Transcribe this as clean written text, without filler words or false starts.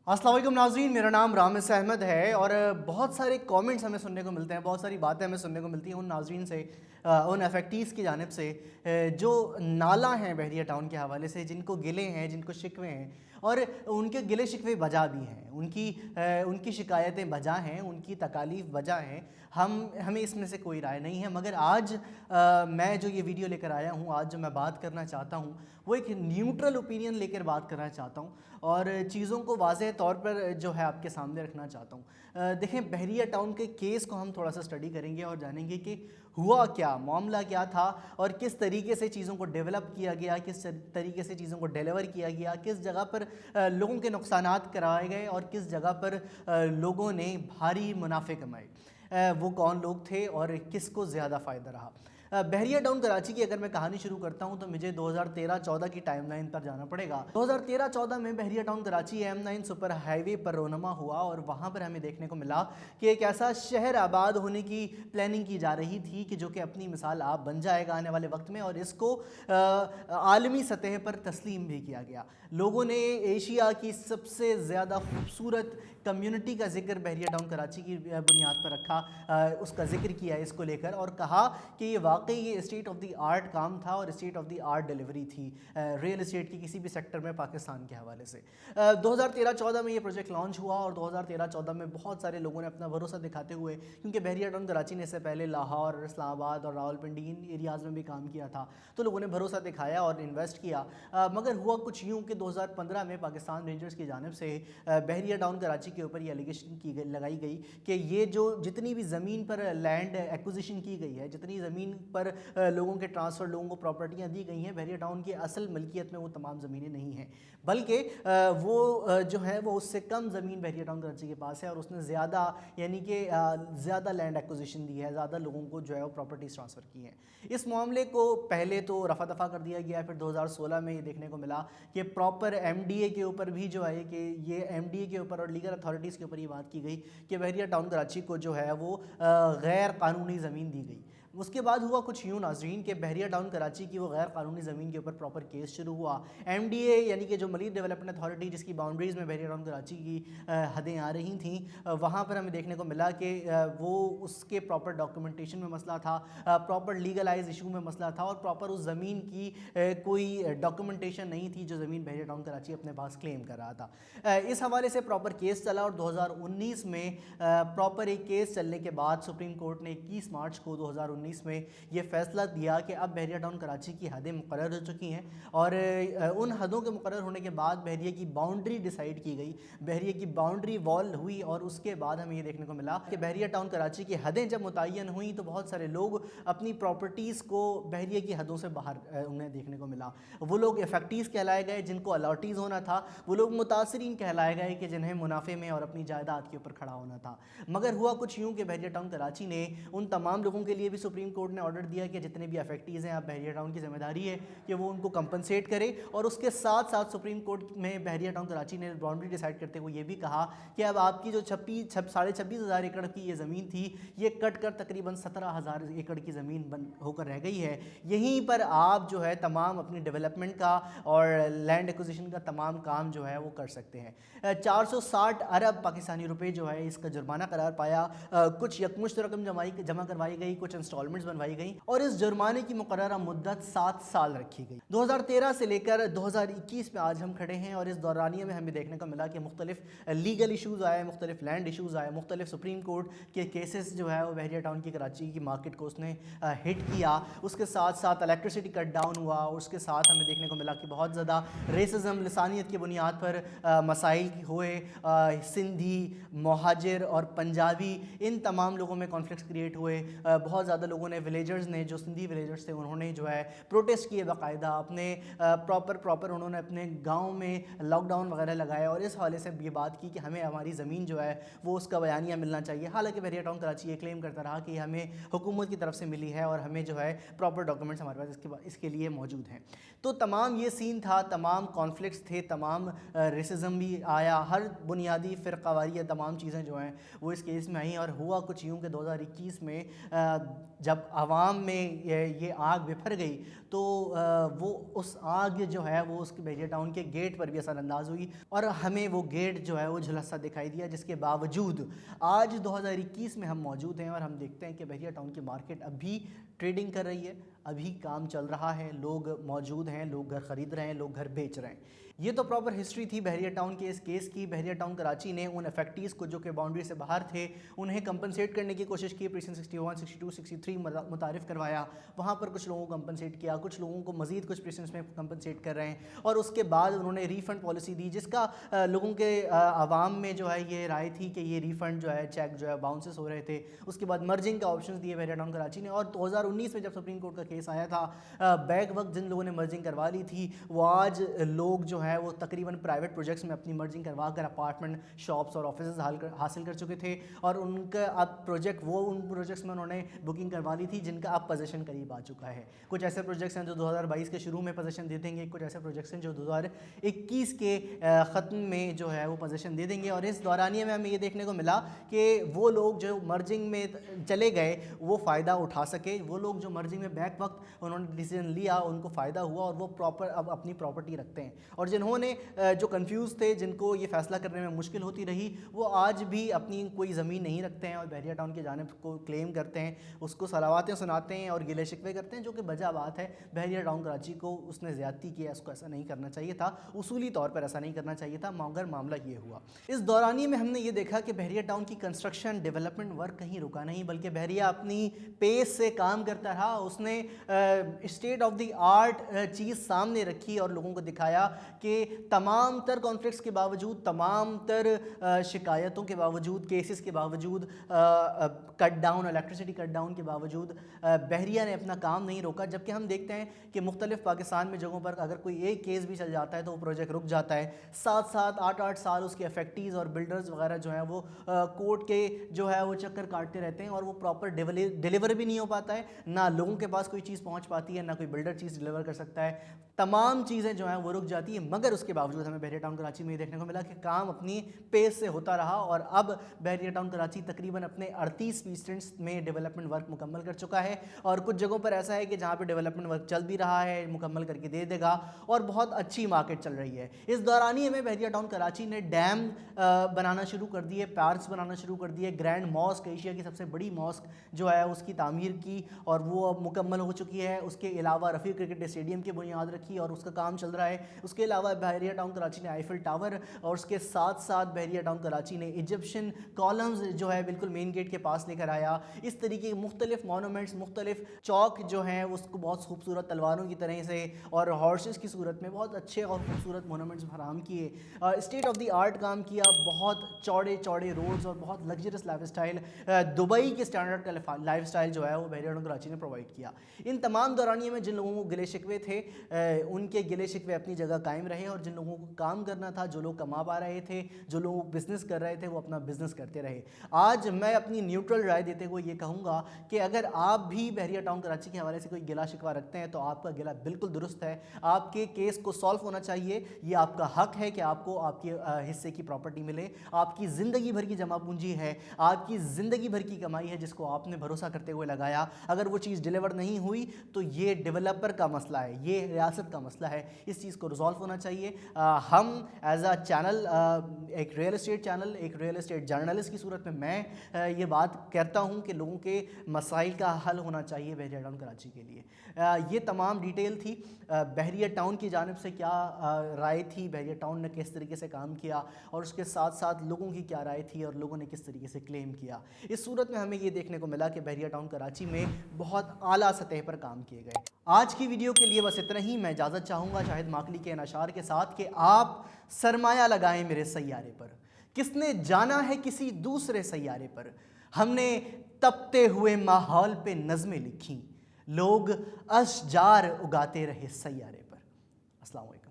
अस्सलाम वालेकुम नाज़रीन, मेरा नाम रामिस अहमद है और बहुत सारे कमेंट्स हमें सुनने को मिलते हैं, बहुत सारी बातें हमें सुनने को मिलती हैं उन नाज़रीन से, उन अफेक्टीज़ की जानिब से जो नाला हैं बहरिया टाउन के हवाले से, जिनको गिले हैं, जिनको शिकवे हैं और उनके गिले शिकवे बजा भी हैं, उनकी शिकायतें बजा हैं, उनकी तकालीफ बजा हैं। हमें इसमें से कोई राय नहीं है, मगर आज मैं जो ये वीडियो लेकर आया हूँ, आज जो मैं बात करना चाहता हूँ वो एक न्यूट्रल ओपिनियन लेकर बात करना चाहता हूँ और चीज़ों को वाज़ेह तौर पर जो है आपके सामने रखना चाहता हूँ। देखें, बहरिया टाउन के केस को हम थोड़ा सा स्टडी करेंगे और जानेंगे कि हुआ क्या, मामला क्या था और किस तरीके से चीज़ों को डेवलप किया गया, किस तरीके से चीज़ों को डिलीवर किया गया, किस जगह पर लोगों के नुकसानात कराए गए और किस जगह पर लोगों ने भारी मुनाफे कमाए। वो कौन लोग थे और किसको ज़्यादा फ़ायदा रहा। बहरिया टाउन कराची की अगर मैं कहानी शुरू करता हूं तो मुझे 2013-14 की टाइमलाइन पर जाना पड़ेगा। 2013-14 में Bahria town Karachi M9 super highway पर रोनमा हुआ और वहां पर हमें देखने को मिला कि एक ऐसा शहर आबाद होने की प्लानिंग की जा रही थी कि जो कि अपनी मिसाल आप बन जाएगा आने वाले वक्त में, और इसको आलमी सतह पर तस्लीम भी किया गया। लोगों ने एशिया की सबसे ज़्यादा खूबसूरत कम्युनिटी का जिक्र बहरिया टाउन कराची की बुनियाद पर रखा, उसका जिक्र किया इसको लेकर और कहा कि ये वाकई ये स्टेट ऑफ द आर्ट काम था और state of the art delivery थी रियल एस्टेट की किसी भी सेक्टर में पाकिस्तान के हवाले से। 2013-14 में ये प्रोजेक्ट लॉन्च हुआ और 2013-14 में बहुत सारे लोगों ने अपना भरोसा दिखाते हुए, क्योंकि बहरिया टाउन कराची ने इससे पहले लाहौर, इस्लामाबाद और रावलपिंडी इन एरियाज़ में भी काम किया था, तो लोगों ने भरोसा दिखाया और इन्वेस्ट किया। मगर हुआ कुछ यूँ कि 2015 में पाकिस्तान रेंजर्स की जानिब से बहरिया टाउन कराची के ऊपर ये एलिगेशन लगाई गई कि ये जो जितनी भी ज़मीन पर लैंड एक्विजिशन की गई है, जितनी ज़मीन पर लोगों के ट्रांसफ़र, लोगों को प्रॉपर्टियां दी गई हैं, बहरिया टाउन की असल मलकियत में वो तमाम ज़मीनें नहीं हैं, बल्कि वो जो है वो उससे कम ज़मीन बहरिया टाउन कराची के पास है और उसने ज़्यादा यानी कि ज़्यादा लैंड एक्विजिशन दी है, ज़्यादा लोगों को जो है वो प्रॉपर्टीज़ ट्रांसफ़र की हैं। इस मामले को पहले तो रफ़ा दफ़ा कर दिया गया, फिर 2016 में ये देखने को मिला कि प्रॉपर MDA के ऊपर भी जो है कि ये MDA के ऊपर और लीगल अथॉरिटीज़ के ऊपर ये बात की गई कि बहरिया टाउन कराची को जो है वो गैर कानूनी ज़मीन दी गई। उसके बाद हुआ कुछ यूँ नाज़रीन कि बहरिया टाउन कराची की वो गैर कानूनी ज़मीन के ऊपर प्रॉपर केस शुरू हुआ। MDA यानी कि जो मलीक डेवलपमेंट अथॉरिटी जिसकी बाउंड्रीज़ में बहरिया टाउन कराची की हदें आ रही थी, वहाँ पर हमें देखने को मिला कि वो उसके प्रॉपर डॉक्यूमेंटेशन में मसला था, प्रॉपर लीगलाइज इशू में मसला था और प्रॉपर उस ज़मीन की कोई डॉक्यूमेंटेशन नहीं थी जो ज़मीन बहरिया टाउन कराची अपने पास क्लेम कर रहा था। इस हवाले से प्रॉपर केस चला और 2019 में प्रॉपर एक केस चलने के बाद सुप्रीम कोर्ट ने 21 मार्च को 2019 में ये फैसला दिया कि अब बहरिया टाउन कराची की हदें मुकर्रर हो चुकी हैं और उन हदों के मुकर्रर होने के बाद बहरिया की बाउंड्री डिसाइड की गई, बहरिया की बाउंड्री वॉल हुई और उसके बाद हमें ये देखने को मिला कि बहरिया टाउन कराची की हदें जब मुतय्यन हुई तो बहुत सारे लोग अपनी प्रॉपर्टीज़ को बहरिया की हदों से बाहर उन्हें देखने को मिला। वो लोग इफेक्टीज़ कहलाए गए जिनको अलॉटीज़ होना था, वो लोग मुतासरीन कहलाए गए कि जिन्हें मुनाफे में और अपनी जायदाद के ऊपर खड़ा होना था। मगर हुआ कुछ यूँ कि बहरिया टाउन कराची ने उन तमाम लोगों के लिए भी सुप्रीम कोर्ट ने ऑर्डर दिया कि जितने भी अफेक्टीज़ हैं, आप बहरिया टाउन की जिम्मेदारी है कि वो उनको कंपनसेट करे और उसके साथ साथ सुप्रीम कोर्ट में बहरिया टाउन कराची ने बाउंड्री डिसाइड करते हुए ये भी कहा कि अब आपकी जो 26,500 एकड़ की ये ज़मीन थी, ये कट कर तकरीबन 17,000 एकड़ की ज़मीन बन होकर रह गई है। यहीं पर आप जो है तमाम अपनी डेवलपमेंट का और लैंड एक्विजिशन का तमाम काम जो है वो कर सकते हैं। 460 अरब पाकिस्तानी रुपए जो है इसका जुर्माना करार पाया, कुछ यकमुश्त रकम जमा करवाई गई, कुछ इंस्टॉलमेंट्स बनवाई गई और इस जुर्माने की मुकर्ररा मुद्दत 7 साल रखी गई। 2013 से लेकर 2021 में आज हम खड़े हैं और इस दौरानिए में हमें देखने को मिला कि मुख्तलिफ लीगल इशूज़ आए, मुख्तलिफ लैंड इशूज़ आए, मुख्तलिफ सुप्रीम कोर्ट के केसेस जो है वो बहरिया टाउन की कराची की मार्केट को उसने हिट किया। उसके साथ साथ इलेक्ट्रिसिटी कट डाउन हुआ, उसके साथ हमें देखने को मिला कि बहुत ज़्यादा रेसिज्म, लसानियत की बुनियाद पर मसाइल हुए। सिंधी, मुहाजिर और पंजाबी इन तमाम लोगों में कॉन्फ्लिक्ट्स क्रिएट हुए। बहुत ज़्यादा लोगों ने, विलेजर्स ने, जो सिंधी विलेजर्स थे, उन्होंने जो है प्रोटेस्ट किए बाकायदा, अपने प्रॉपर उन्होंने अपने गाँव में लॉकडाउन वगैरह लगाया और इस हवाले से ये बात की कि हमें हमारी ज़मीन जो है वो उसका बयानिया मिलना चाहिए। हालांकि बहरिया टाउन कराची ये क्लेम करता रहा कि हमें हुकूमत की तरफ से मिली है और हमें जो है प्रॉपर डॉक्यूमेंट्स हमारे पास इसके लिए मौजूद हैं। तो तमाम ये सीन था, तमाम कॉन्फ्लिक्ट्स थे, तमाम रेसिज्म भी आया, हर बुनियादी फ़िरक़ावारी तमाम चीज़ें जो हैं वो इस केस में आई और हुआ कुछ यूँ कि 2021 में جب عوام میں یہ آگ بپھر گئی تو وہ اس آگ جو ہے وہ اس کے بحریہ ٹاؤن کے گیٹ پر بھی اثر انداز ہوئی اور ہمیں وہ گیٹ جو ہے وہ جھلسا دکھائی دیا، جس کے باوجود آج 2021 میں ہم موجود ہیں اور ہم دیکھتے ہیں کہ بحریہ ٹاؤن کی مارکیٹ اب بھی ٹریڈنگ کر رہی ہے، ابھی کام چل رہا ہے، لوگ موجود ہیں، لوگ گھر خرید رہے ہیں، لوگ گھر بیچ رہے ہیں۔ یہ تو پراپر ہسٹری تھی بحریہ ٹاؤن کے اس کیس کی۔ بحریہ ٹاؤن کراچی نے ان افیکٹیز کو جو کہ باؤنڈری سے باہر تھے انہیں کمپنسیٹ کرنے کی کوشش کی، پریسنٹ 61 62 63 متعارف کروایا، وہاں پر کچھ لوگوں کو کمپنسیٹ کیا، کچھ لوگوں کو مزید کچھ پریسنٹس میں کمپنسیٹ کر رہے ہیں، اور اس کے بعد انہوں نے ریفنڈ پالیسی دی، جس کا لوگوں کے عوام میں جو ہے یہ رائے تھی کہ یہ ریفنڈ جو ہے چیک جو ہے باؤنسز ہو رہے تھے۔ اس کے بعد مرجنگ کا آپشنز دیے بحریہ ٹاؤن کراچی نے، اور 2019 میں جب سپریم کورٹ کا کیس آیا تھا، بیک وقت جن لوگوں نے مرجنگ کروا لی تھی وہ آج لوگ جو ہے وہ تقریباً پرائیویٹ پروجیکٹس میں اپنی مرجنگ کروا کر اپارٹمنٹ، شاپس اور آفیسز حاصل کر چکے تھے، اور ان کا اب پروجیکٹ ان پروجیکٹس میں انہوں نے بکنگ کروا لی تھی جن کا اب پوزیشن قریب آ چکا ہے۔ کچھ ایسے پروجیکٹس ہیں جو 2022 کے شروع میں پوزیشن دے دیں گے، کچھ ایسے پروجیکٹس ہیں جو 2021 کے ختم میں جو ہے وہ پوزیشن دے دیں گے، اور اس دورانیے میں ہمیں یہ دیکھنے کو ملا کہ وہ لوگ جو مرجنگ میں چلے گئے وہ فائدہ اٹھا سکے، وہ لوگ جو مرجنگ میں بیک وقت انہوں نے ڈیسیجن لیا ان کو فائدہ ہوا، اور وہ پراپر اب اپنی پراپرٹی رکھتے ہیں، اور جنہوں نے جو کنفیوز تھے، جن کو یہ فیصلہ کرنے میں مشکل ہوتی رہی، وہ آج بھی اپنی کوئی زمین نہیں رکھتے ہیں اور بحریہ ٹاؤن کی جانب کو کلیم کرتے ہیں، اس کو صلواتیں سناتے ہیں اور گلے شکوے کرتے ہیں، جو کہ بجا بات ہے۔ بحریہ ٹاؤن کراچی کو اس نے زیادتی کیا، اس کو ایسا نہیں کرنا چاہیے تھا، اصولی طور پر ایسا نہیں کرنا چاہیے تھا، مگر معاملہ یہ ہوا۔ اس دورانیے میں ہم نے یہ دیکھا کہ بحریہ ٹاؤن کی کنسٹرکشن ڈیولپمنٹ ورک کہیں رکا نہیں، بلکہ بحریہ اپنی پیس سے کام کرتا رہا۔ اس نے اسٹیٹ آف دی آرٹ چیز سامنے رکھی اور لوگوں کو دکھایا کہ تمام تر کانفلکٹس کے باوجود، تمام تر شکایتوں کے باوجود، کیسز کے باوجود، cut down, electricity cut down کے باوجود بحریہ نے اپنا کام نہیں روکا، جبکہ ہم دیکھتے ہیں کہ مختلف پاکستان میں جگہوں پر اگر کوئی ایک کیس بھی چل جاتا ہے تو وہ پروجیکٹ رک جاتا ہے، 7 سال اس کے افیکٹیز اور بلڈرز وغیرہ جو ہیں وہ کورٹ کے جو ہے وہ چکر کاٹتے رہتے ہیں، اور وہ پراپر ڈیلیور بھی نہیں ہو پاتا ہے، نہ لوگوں کے پاس کوئی چیز پہنچ پاتی ہے، نہ کوئی بلڈر چیز ڈیلیور کر سکتا ہے، تمام چیزیں جو ہیں وہ رک جاتی ہیں۔ مگر اس کے باوجود ہمیں بحریہ ٹاؤن کراچی میں یہ دیکھنے کو ملا کہ کام اپنی پیس سے ہوتا رہا، اور اب بحریہ ٹاؤن کراچی تقریباً اپنے 38% میں ڈیولپمنٹ ورک مکمل کر چکا ہے، اور کچھ جگہوں پر ایسا ہے کہ جہاں پہ ڈیولپمنٹ ورک چل بھی رہا ہے، مکمل کر کے دے دے گا، اور بہت اچھی مارکیٹ چل رہی ہے۔ اس دورانیے میں بحریہ ٹاؤن کراچی نے ڈیم بنانا شروع کر دیے، پارکس بنانا شروع کر دیے، گرینڈ ماسک، ایشیا کی سب سے بڑی ماسک جو ہے اس کی تعمیر کی، اور وہ اب مکمل ہو چکی ہے۔ اس کے علاوہ رفیع کرکٹ اسٹیڈیم کی بنیاد رکھی اور اس کا کام چل رہا ہے۔ اس کے علاوہ بحریہ ٹاؤن کراچی نے آئیفل ٹاور، اور اس کے ساتھ ساتھ بحریہ ٹاؤن کراچی نے ایجپشن کالمز جو ہے بالکل مین گیٹ کے پاس لے کر آیا۔ اس طریقے کے مختلف مونومنٹس، مختلف چوک جو ہیں اس کو بہت خوبصورت تلواروں کی طرح سے اور ہارسز کی صورت میں بہت اچھے اور خوبصورت مونومنٹس فراہم کیے، اسٹیٹ آف دی آرٹ کام کیا، بہت چوڑے چوڑے روڈز اور بہت لگژریس لائف اسٹائل، دبئی کے اسٹینڈرڈ کا لائف اسٹائل جو ہے وہ بحریہ ٹاؤن کراچی نے پرووائڈ کیا۔ ان تمام دورانیے میں جن لوگوں کو گلے شکوے تھے ان کے گلے شکوے اپنی جگہ قائم رہے، اور جن لوگوں کو کام کرنا تھا، جو لوگ کما پا رہے تھے، جو لوگ بزنس کر رہے تھے، وہ اپنا بزنس کرتے رہے۔ آج میں اپنی نیوٹرل رائے دیتے ہوئے یہ کہوں گا کہ اگر آپ بھی بحریہ ٹاؤن کراچی کے حوالے سے کوئی گلا شکوہ رکھتے ہیں تو آپ کا گلا بالکل درست ہے، آپ کے کیس کو سالو ہونا چاہیے، یہ آپ کا حق ہے کہ آپ کو آپ کے حصے کی پراپرٹی ملے، آپ کی زندگی بھر کی جمع پونجی ہے، آپ کی زندگی بھر کی کمائی ہے جس کو آپ نے بھروسہ کرتے ہوئے لگایا، اگر وہ چیز ڈیلیور نہیں ہوئی تو یہ ڈیولپر کا مسئلہ ہے، یہ ریاست کا مسئلہ ہے، اس چیز کو ریزالو ہونا چاہیے۔ ہم ایز اے چینل، ایک ریئل اسٹیٹ چینل، ایک ریئل اسٹیٹ جرنلسٹ کی صورت میں یہ بات کہتا ہوں کہ لوگوں کے مسائل کا حل ہونا چاہیے بحریہ ٹاؤن کراچی کے لیے۔ یہ تمام ڈیٹیل تھی بحریہ ٹاؤن کی جانب سے، کیا رائے تھی، بحریہ ٹاؤن نے کس طریقے سے کام کیا، اور اس کے ساتھ ساتھ لوگوں کی کیا رائے تھی اور لوگوں نے کس طریقے سے کلیم کیا۔ اس صورت میں ہمیں یہ دیکھنے کو ملا کہ بحریہ ٹاؤن کراچی میں بہت اعلیٰ سطح پر کام کیے گئے۔ آج کی ویڈیو کے لیے بس اتنا ہی۔ میں اجازت چاہوں گا شاہد ماکلی کے ان اشعار کے ساتھ کہ آپ سرمایہ لگائیں میرے سیارے پر، کس نے جانا ہے کسی دوسرے سیارے پر، ہم نے تپتے ہوئے ماحول پہ نظمیں لکھیں، لوگ اشجار اگاتے رہے سیارے پر۔ السلام علیکم۔